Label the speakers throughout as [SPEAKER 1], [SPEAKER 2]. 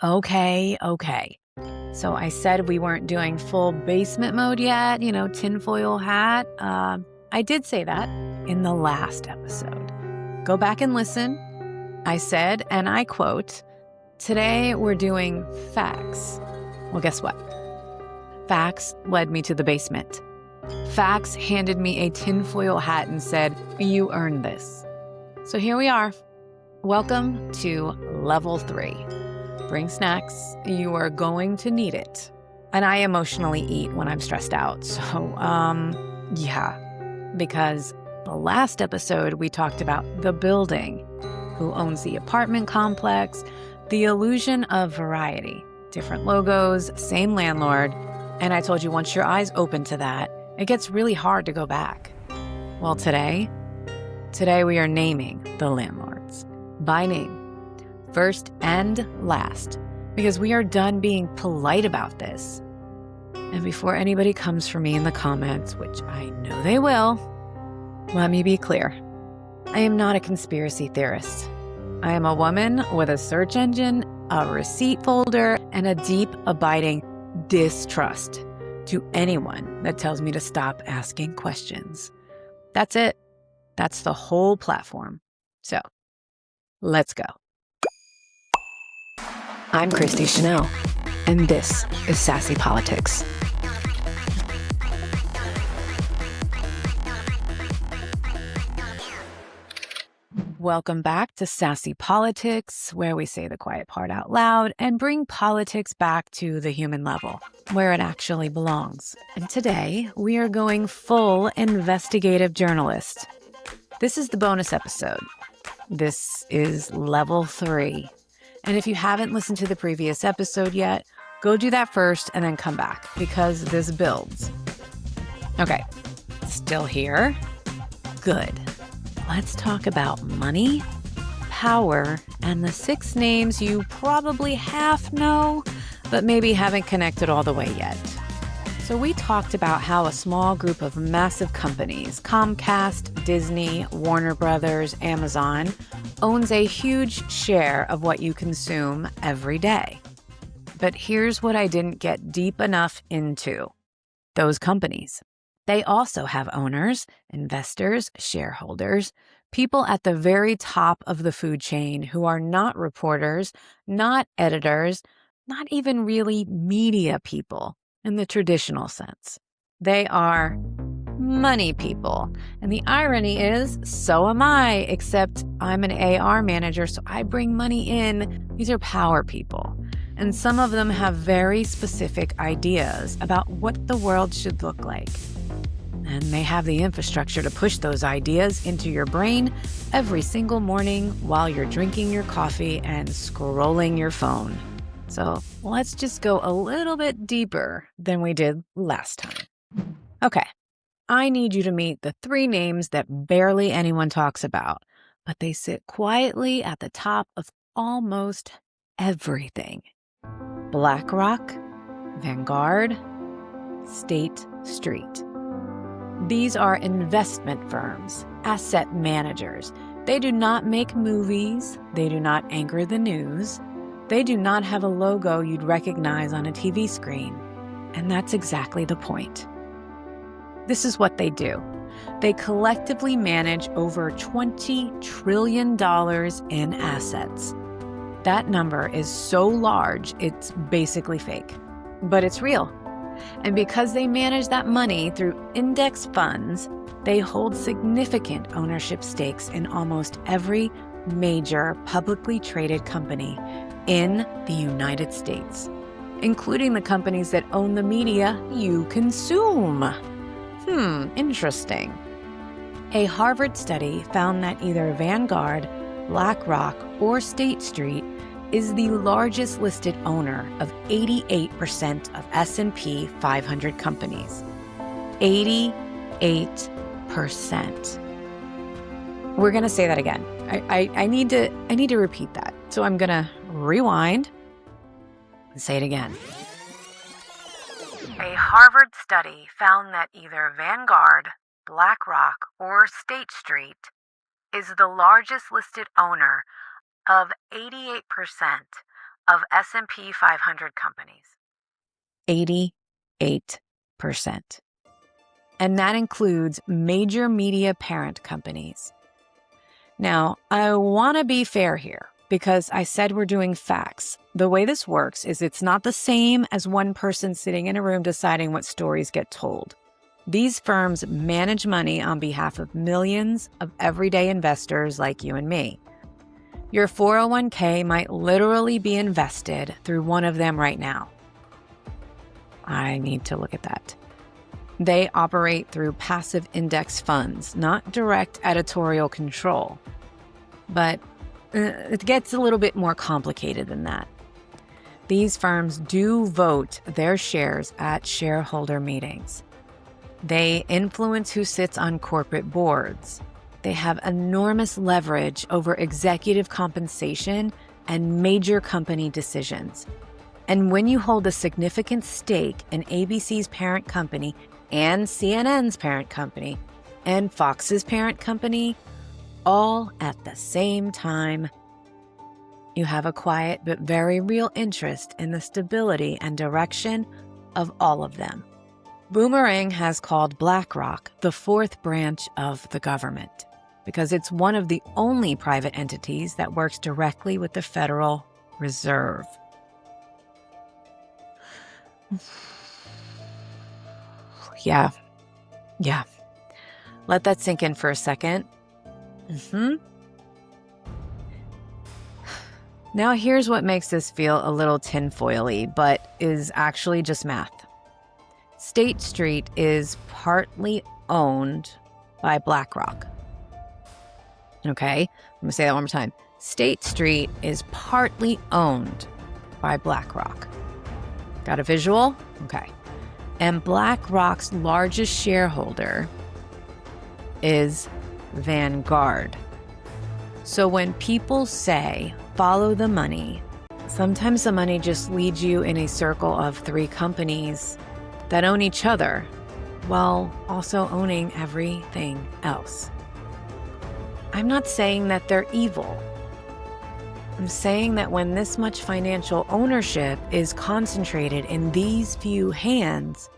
[SPEAKER 1] Okay. So I said we weren't doing full basement mode yet, tinfoil hat. I did say that in the last episode. Go back and listen. I said, and I quote, "Today we're doing facts." Well, guess what? Facts led me to the basement. Facts handed me a tinfoil hat and said, "You earned this." So here we are. Welcome to level 3. Bring snacks. You are going to need it. And I emotionally eat when I'm stressed out. So, yeah. Because the last episode, we talked about the building, who owns the apartment complex, the illusion of variety, different logos, same landlord. And I told you once your eyes open to that, it gets really hard to go back. Well, today we are naming the landlords by name, first and last, because we are done being polite about this. And before anybody comes for me in the comments, which I know they will, let me be clear. I am not a conspiracy theorist. I am a woman with a search engine, a receipt folder, and a deep, abiding distrust to anyone that tells me to stop asking questions. That's it. That's the whole platform. So, let's go. I'm Christy Chanel, and this is Sassy Politics. Welcome back to Sassy Politics, where we say the quiet part out loud and bring politics back to the human level, where it actually belongs. And today, we are going full investigative journalist. This is the bonus episode. This is level 3. And if you haven't listened to the previous episode yet, go do that first and then come back, because this builds. Okay, still here? Good. Let's talk about money, power, and the 6 names you probably half know, but maybe haven't connected all the way yet. So we talked about how a small group of massive companies, Comcast, Disney, Warner Brothers, Amazon, owns a huge share of what you consume every day. But here's what I didn't get deep enough into. Those companies. They also have owners, investors, shareholders, people at the very top of the food chain who are not reporters, not editors, not even really media people in the traditional sense. They are money people. And the irony is, so am I, except I'm an AR manager, so I bring money in. These are power people. And some of them have very specific ideas about what the world should look like. And they have the infrastructure to push those ideas into your brain every single morning while you're drinking your coffee and scrolling your phone. So let's just go a little bit deeper than we did last time. Okay, I need you to meet the 3 names that barely anyone talks about, but they sit quietly at the top of almost everything. BlackRock, Vanguard, State Street. These are investment firms, asset managers. They do not make movies. They do not anchor the news. They do not have a logo you'd recognize on a TV screen. And that's exactly the point. This is what they do. They collectively manage over $20 trillion in assets. That number is so large, it's basically fake. But it's real. And because they manage that money through index funds, they hold significant ownership stakes in almost every major publicly traded company in the United States, including the companies that own the media you consume. Interesting. A Harvard study found that either Vanguard, BlackRock, or State Street is the largest listed owner of 88% of S&P 500 companies. 88%. We're going to say that again. I need to repeat that. So I'm going to rewind and say it again. A Harvard study found that either Vanguard, BlackRock, or State Street is the largest listed owner of 88% of S&P 500 companies. 88%. And that includes major media parent companies. Now, I want to be fair here because I said we're doing facts. The way this works is it's not the same as one person sitting in a room deciding what stories get told. These firms manage money on behalf of millions of everyday investors like you and me. Your 401k might literally be invested through one of them right now. I need to look at that. They operate through passive index funds, not direct editorial control. But it gets a little bit more complicated than that. These firms do vote their shares at shareholder meetings. They influence who sits on corporate boards. They have enormous leverage over executive compensation and major company decisions. And when you hold a significant stake in ABC's parent company and CNN's parent company and Fox's parent company, all at the same time, you have a quiet but very real interest in the stability and direction of all of them. Boomerang has called BlackRock the fourth branch of the government because it's one of the only private entities that works directly with the Federal Reserve. Yeah. Let that sink in for a second. Now here's what makes this feel a little tinfoily, but is actually just math. State Street is partly owned by BlackRock. Okay, I'm gonna say that one more time. State Street is partly owned by BlackRock. Got a visual? Okay. And BlackRock's largest shareholder is Vanguard. So when people say, follow the money, sometimes the money just leads you in a circle of three companies that own each other while also owning everything else. I'm not saying that they're evil. I'm saying that when this much financial ownership is concentrated in these few hands,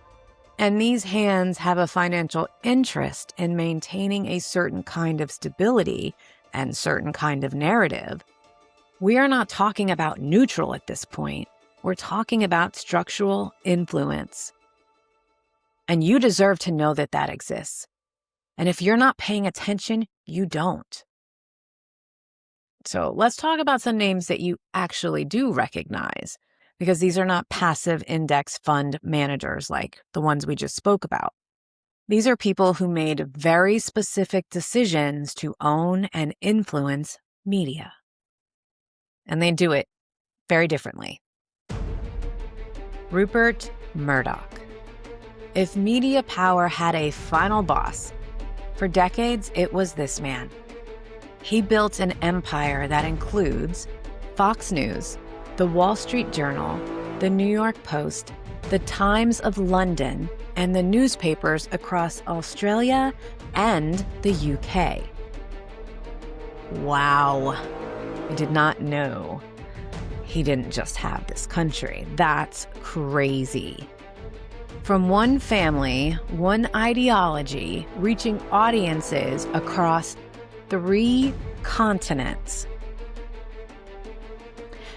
[SPEAKER 1] and these hands have a financial interest in maintaining a certain kind of stability and certain kind of narrative, we are not talking about neutral at this point. We're talking about structural influence. And you deserve to know that that exists. And if you're not paying attention, you don't. So let's talk about some names that you actually do recognize, because these are not passive index fund managers like the ones we just spoke about. These are people who made very specific decisions to own and influence media. And they do it very differently. Rupert Murdoch. If media power had a final boss, for decades it was this man. He built an empire that includes Fox News, the Wall Street Journal, the New York Post, the Times of London, and the newspapers across Australia and the UK. Wow, I did not know he didn't just have this country. That's crazy. From one family, one ideology, reaching audiences across 3 continents.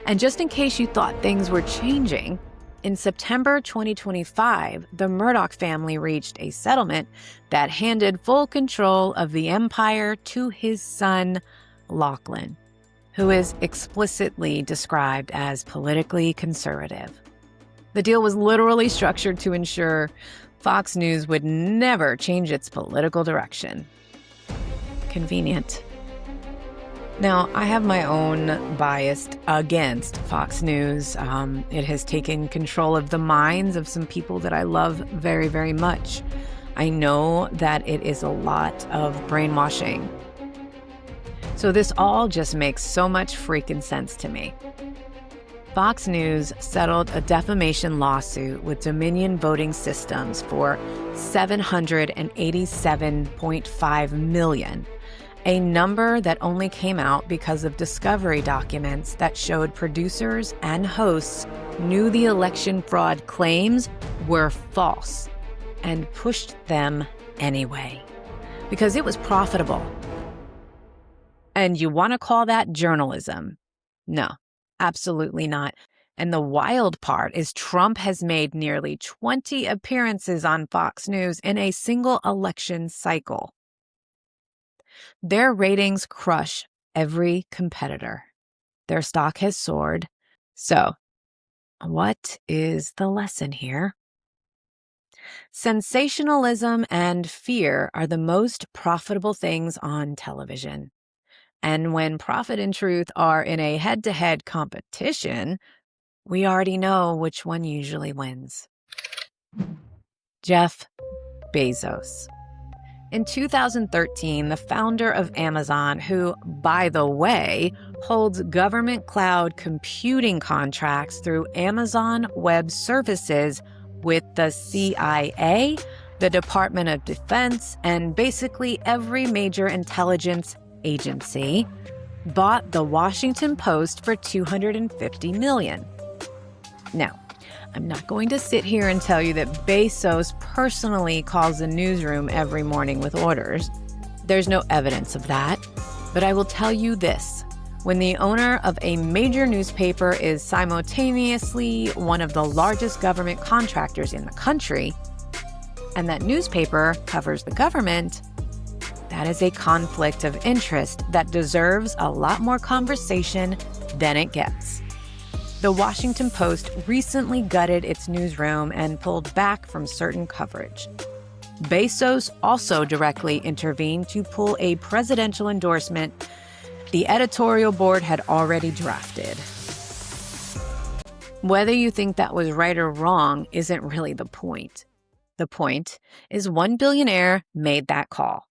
[SPEAKER 1] And just in case you thought things were changing, in September 2025, the Murdoch family reached a settlement that handed full control of the empire to his son, Lachlan, who is explicitly described as politically conservative. The deal was literally structured to ensure Fox News would never change its political direction. Convenient. Now, I have my own bias against Fox News. It has taken control of the minds of some people that I love very, very much. I know that it is a lot of brainwashing. So this all just makes so much freaking sense to me. Fox News settled a defamation lawsuit with Dominion Voting Systems for $787.5 million. a number that only came out because of discovery documents that showed producers and hosts knew the election fraud claims were false and pushed them anyway because it was profitable. And you want to call that journalism? No, absolutely not. And the wild part is Trump has made nearly 20 appearances on Fox News in a single election cycle. Their ratings crush every competitor. Their stock has soared. So, what is the lesson here? Sensationalism and fear are the most profitable things on television. And when profit and truth are in a head-to-head competition, we already know which one usually wins. Jeff Bezos. In 2013, the founder of Amazon, who, by the way, holds government cloud computing contracts through Amazon Web Services with the CIA, the Department of Defense, and basically every major intelligence agency, bought the Washington Post for $250 million. Now, I'm not going to sit here and tell you that Bezos personally calls the newsroom every morning with orders. There's no evidence of that. But I will tell you this. When the owner of a major newspaper is simultaneously one of the largest government contractors in the country, and that newspaper covers the government, that is a conflict of interest that deserves a lot more conversation than it gets. The Washington Post recently gutted its newsroom and pulled back from certain coverage. Bezos also directly intervened to pull a presidential endorsement the editorial board had already drafted. Whether you think that was right or wrong isn't really the point. The point is one billionaire made that call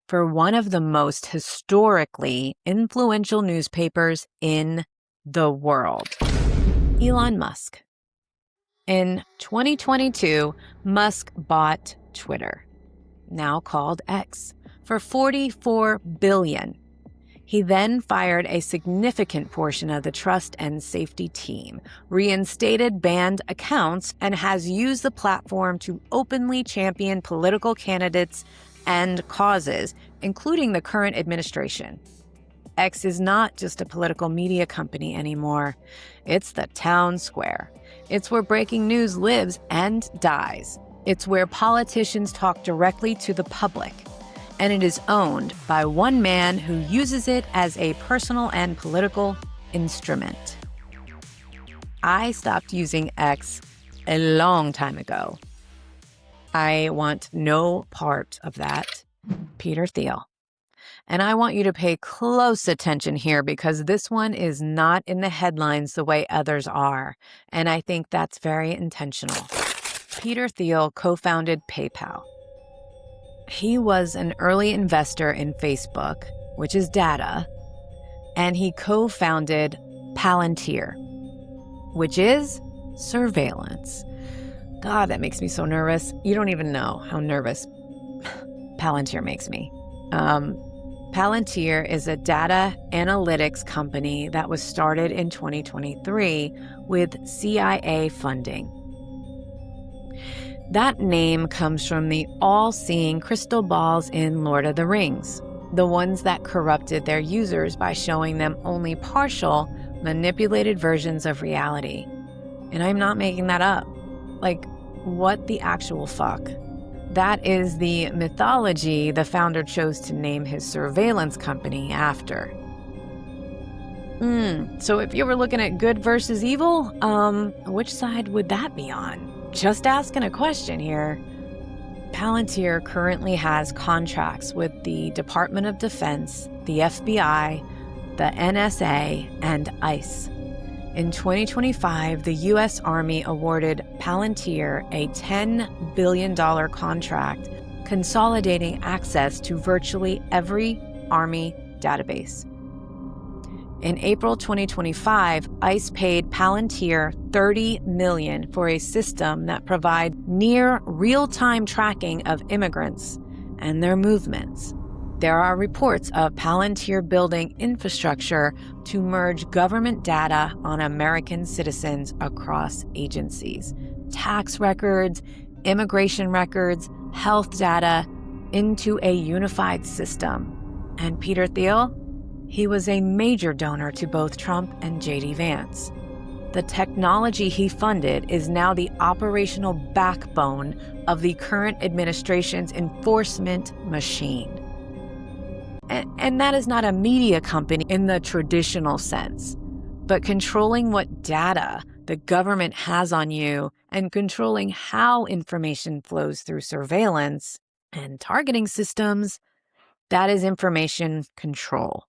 [SPEAKER 1] for one of the most historically influential newspapers in the world. Elon Musk. In 2022, Musk bought Twitter, now called X, for $44 billion. He then fired a significant portion of the trust and safety team, reinstated banned accounts, and has used the platform to openly champion political candidates and causes, including the current administration. X is not just a political media company anymore. It's the town square. It's where breaking news lives and dies. It's where politicians talk directly to the public. And it is owned by one man who uses it as a personal and political instrument. I stopped using X a long time ago. I want no part of that. Peter Thiel. And I want you to pay close attention here because this one is not in the headlines the way others are. And I think that's very intentional. Peter Thiel co-founded PayPal. He was an early investor in Facebook, which is data, and he co-founded Palantir, which is surveillance. God, that makes me so nervous. You don't even know how nervous Palantir makes me. Palantir is a data analytics company that was started in 2023 with CIA funding. That name comes from the all-seeing crystal balls in Lord of the Rings, the ones that corrupted their users by showing them only partial, manipulated versions of reality. And I'm not making that up. Like, what the actual fuck? That is the mythology the founder chose to name his surveillance company after. So if you were looking at good versus evil, which side would that be on? Just asking a question here. Palantir currently has contracts with the Department of Defense, the FBI, the NSA, and ICE. In 2025, the U.S. Army awarded Palantir a $10 billion contract, consolidating access to virtually every Army database. In April 2025, ICE paid Palantir $30 million for a system that provides near real-time tracking of immigrants and their movements. There are reports of Palantir building infrastructure to merge government data on American citizens across agencies, tax records, immigration records, health data, into a unified system. And Peter Thiel? He was a major donor to both Trump and J.D. Vance. The technology he funded is now the operational backbone of the current administration's enforcement machine. And that is not a media company in the traditional sense, but controlling what data the government has on you and controlling how information flows through surveillance and targeting systems, that is information control.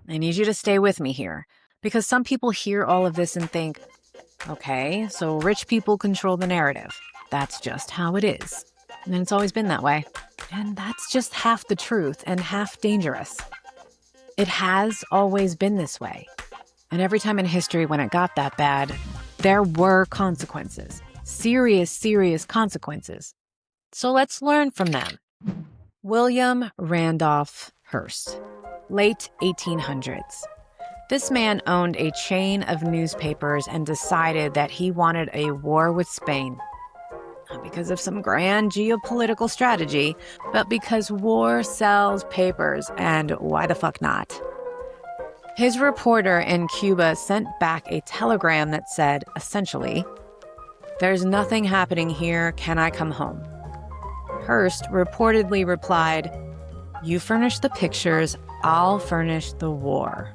[SPEAKER 1] I need you to stay with me here, because some people hear all of this and think, okay, so rich people control the narrative. That's just how it is. And it's always been that way. And that's just half the truth and half dangerous. It has always been this way. And every time in history when it got that bad, there were consequences. Serious consequences. So let's learn from them. William Randolph Hearst, late 1800s. This man owned a chain of newspapers and decided that he wanted a war with Spain. Not because of some grand geopolitical strategy, but because war sells papers, and why the fuck not? His reporter in Cuba sent back a telegram that said, essentially, "There's nothing happening here, can I come home?" Hearst reportedly replied, "You furnish the pictures, I'll furnish the war."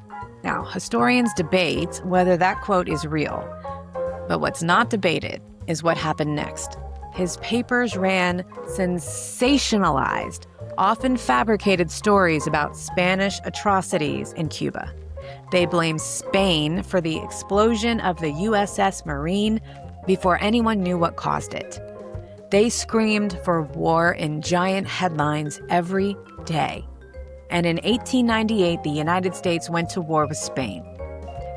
[SPEAKER 1] Now, historians debate whether that quote is real, but what's not debated is what happened next. His papers ran sensationalized, often fabricated stories about Spanish atrocities in Cuba. They blamed Spain for the explosion of the USS Marine before anyone knew what caused it. They screamed for war in giant headlines every day. And in 1898, the United States went to war with Spain.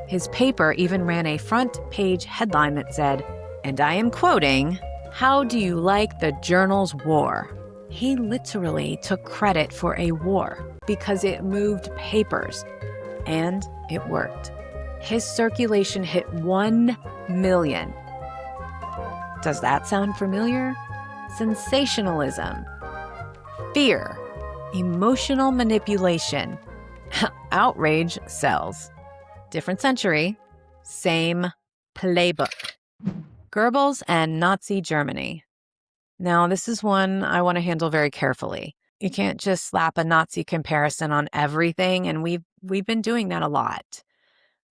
[SPEAKER 1] His paper even ran a front-page headline that said, and I am quoting, "How do you like the journal's war?" He literally took credit for a war because it moved papers, and it worked. His circulation hit 1 million. Does that sound familiar? Sensationalism, fear, emotional manipulation, outrage sells. Different century, same playbook. Goebbels and Nazi Germany. Now, this is one I want to handle very carefully. You can't just slap a Nazi comparison on everything, and we've been doing that a lot.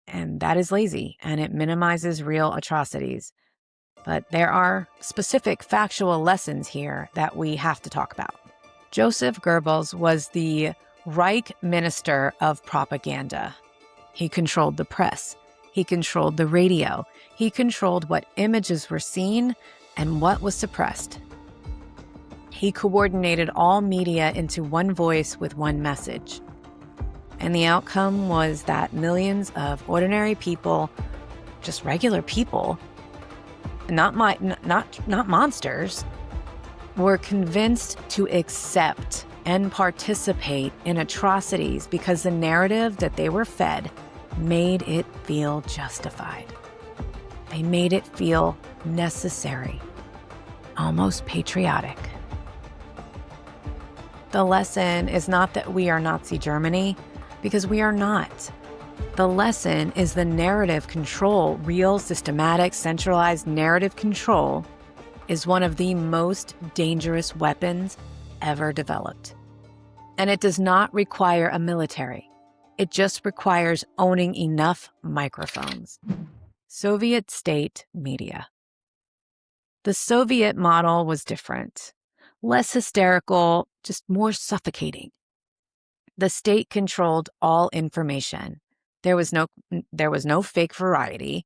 [SPEAKER 1] And that is lazy, and it minimizes real atrocities. But there are specific factual lessons here that we have to talk about. Joseph Goebbels was the Reich Minister of Propaganda. He controlled the press. He controlled the radio. He controlled what images were seen and what was suppressed. He coordinated all media into one voice with one message. And the outcome was that millions of ordinary people, just regular people, not monsters, were convinced to accept and participate in atrocities because the narrative that they were fed made it feel justified. They made it feel necessary, almost patriotic. The lesson is not that we are Nazi Germany, because we are not. The lesson is the narrative control, real, systematic, centralized narrative control, is one of the most dangerous weapons ever developed. And it does not require a military. It just requires owning enough microphones. Soviet state media. The Soviet model was different, less hysterical, just more suffocating. The state controlled all information. There was no fake variety,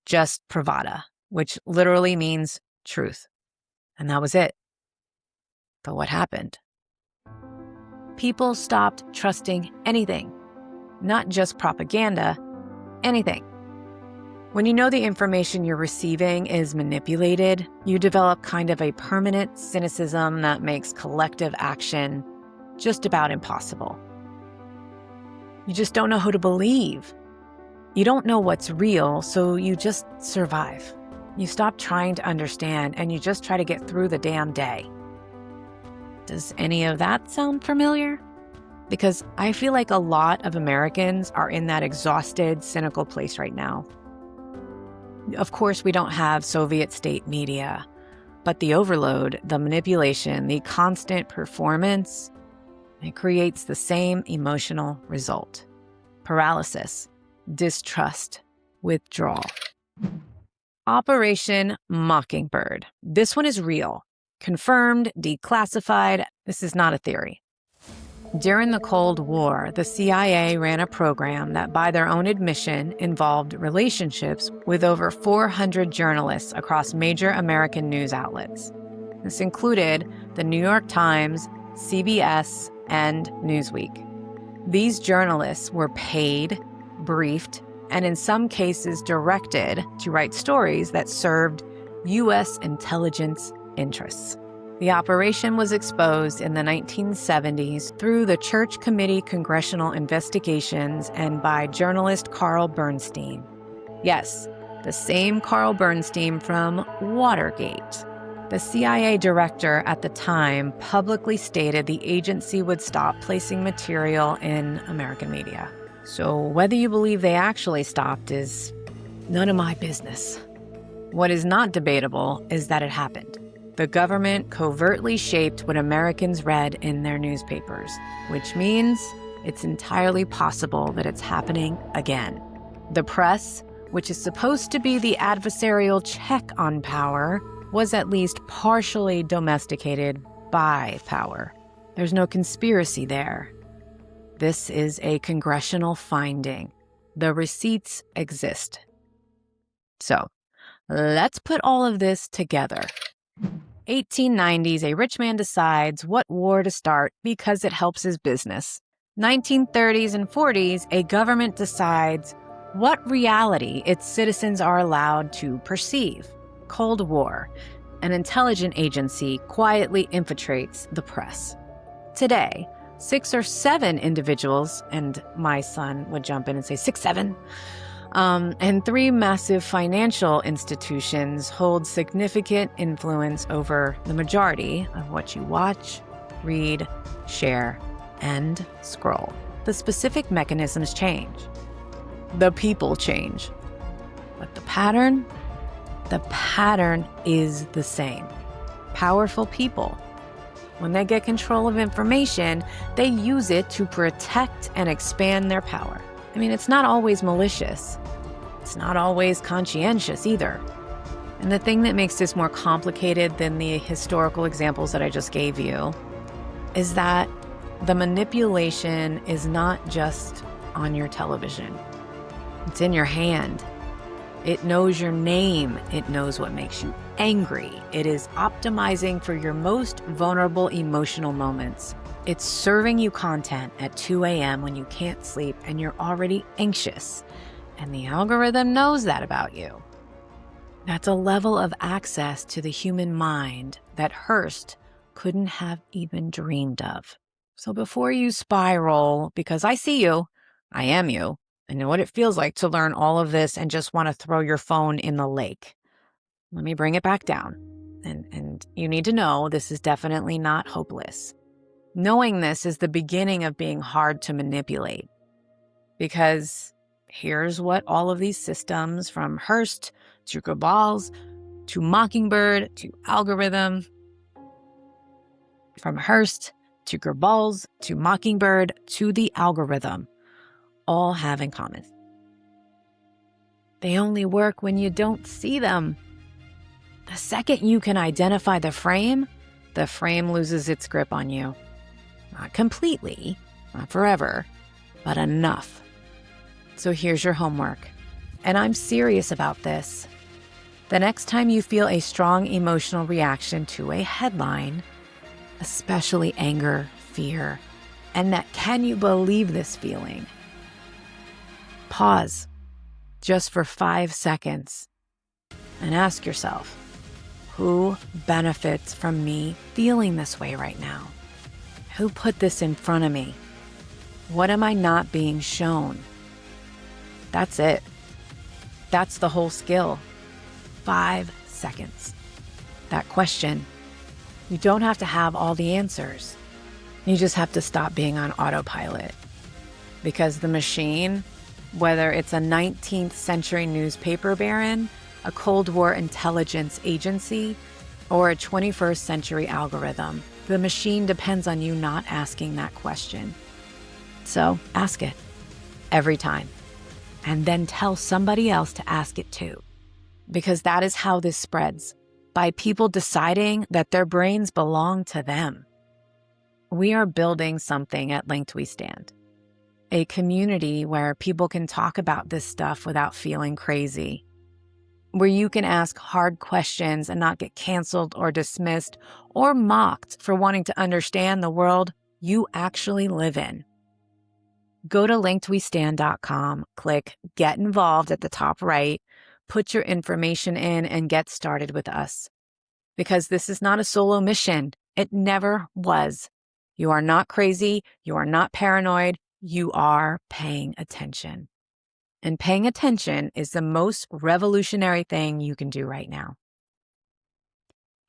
[SPEAKER 1] just pravda, which literally means truth. And that was it. But what happened? People stopped trusting anything, not just propaganda, anything. When you know the information you're receiving is manipulated, you develop kind of a permanent cynicism that makes collective action just about impossible. You just don't know who to believe. You don't know what's real, so you just survive. You stop trying to understand and you just try to get through the damn day. Does any of that sound familiar? Because I feel like a lot of Americans are in that exhausted, cynical place right now. Of course, we don't have Soviet state media, but the overload, the manipulation, the constant performance, it creates the same emotional result: paralysis, distrust, withdrawal. Operation Mockingbird. This one is real. Confirmed, declassified. This is not a theory. During the Cold War, the CIA ran a program that, by their own admission, involved relationships with over 400 journalists across major American news outlets. This included the New York Times, CBS, and Newsweek. These journalists were paid, briefed, and in some cases directed to write stories that served U.S. intelligence interests. The operation was exposed in the 1970s through the Church Committee Congressional Investigations and by journalist Carl Bernstein. Yes, the same Carl Bernstein from Watergate. The CIA director at the time publicly stated the agency would stop placing material in American media. So whether you believe they actually stopped is none of my business. What is not debatable is that it happened. The government covertly shaped what Americans read in their newspapers, which means it's entirely possible that it's happening again. The press, which is supposed to be the adversarial check on power, was at least partially domesticated by power. There's no conspiracy there. This is a congressional finding. The receipts exist. So, let's put all of this together. 1890s, a rich man decides what war to start because it helps his business. 1930s and 40s, a government decides what reality its citizens are allowed to perceive. Cold War. An intelligence agency quietly infiltrates the press. Today, 6 or 7 individuals, and my son would jump in and say 6, 7, and 3 massive financial institutions hold significant influence over the majority of what you watch, read, share, and scroll. The specific mechanisms change. The people change. But the pattern is the same. Powerful people. When they get control of information, they use it to protect and expand their power. I mean, it's not always malicious. It's not always conscientious either. And the thing that makes this more complicated than the historical examples that I just gave you is that the manipulation is not just on your television. It's in your hand. It knows your name. It knows what makes you angry. It is optimizing for your most vulnerable emotional moments. It's serving you content at 2 a.m. when you can't sleep and you're already anxious. And the algorithm knows that about you. That's a level of access to the human mind that Hearst couldn't have even dreamed of. So before you spiral, because I see you, I am you, I know what it feels like to learn all of this and just want to throw your phone in the lake. Let me bring it back down. And you need to know this is definitely not hopeless. Knowing this is the beginning of being hard to manipulate. Because here's what all of these systems, from Hearst to cabals to Mockingbird to algorithm, from Hearst to cabals to Mockingbird to the algorithm, all have in common. They only work when you don't see them. The second you can identify the frame loses its grip on you. Not completely, not forever, but enough. So here's your homework. And I'm serious about this. The next time you feel a strong emotional reaction to a headline, especially anger, fear, and that can you believe this feeling? Pause just for 5 seconds and ask yourself, who benefits from me feeling this way right now? Who put this in front of me? What am I not being shown? That's it. That's the whole skill. 5 seconds. That question. You don't have to have all the answers. You just have to stop being on autopilot. Because the machine, whether it's a 19th century newspaper baron, a Cold War intelligence agency, or a 21st century algorithm, the machine depends on you not asking that question. So ask it every time, and then tell somebody else to ask it too. Because that is how this spreads, by people deciding that their brains belong to them. We are building something at Linked We Stand, a community where people can talk about this stuff without feeling crazy, where you can ask hard questions and not get canceled or dismissed or mocked for wanting to understand the world you actually live in. Go to linkedwestand.com, click Get Involved at the top right, put your information in, and get started with us. Because this is not a solo mission. It never was. You are not crazy. You are not paranoid. You are paying attention. And paying attention is the most revolutionary thing you can do right now.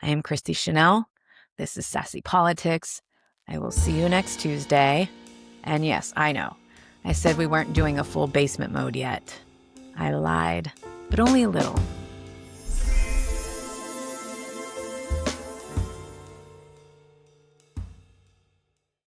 [SPEAKER 1] I am Christy Chanel. This is Sassy Politics. I will see you next Tuesday. And yes, I know, I said we weren't doing a full basement mode yet. I lied, but only a little.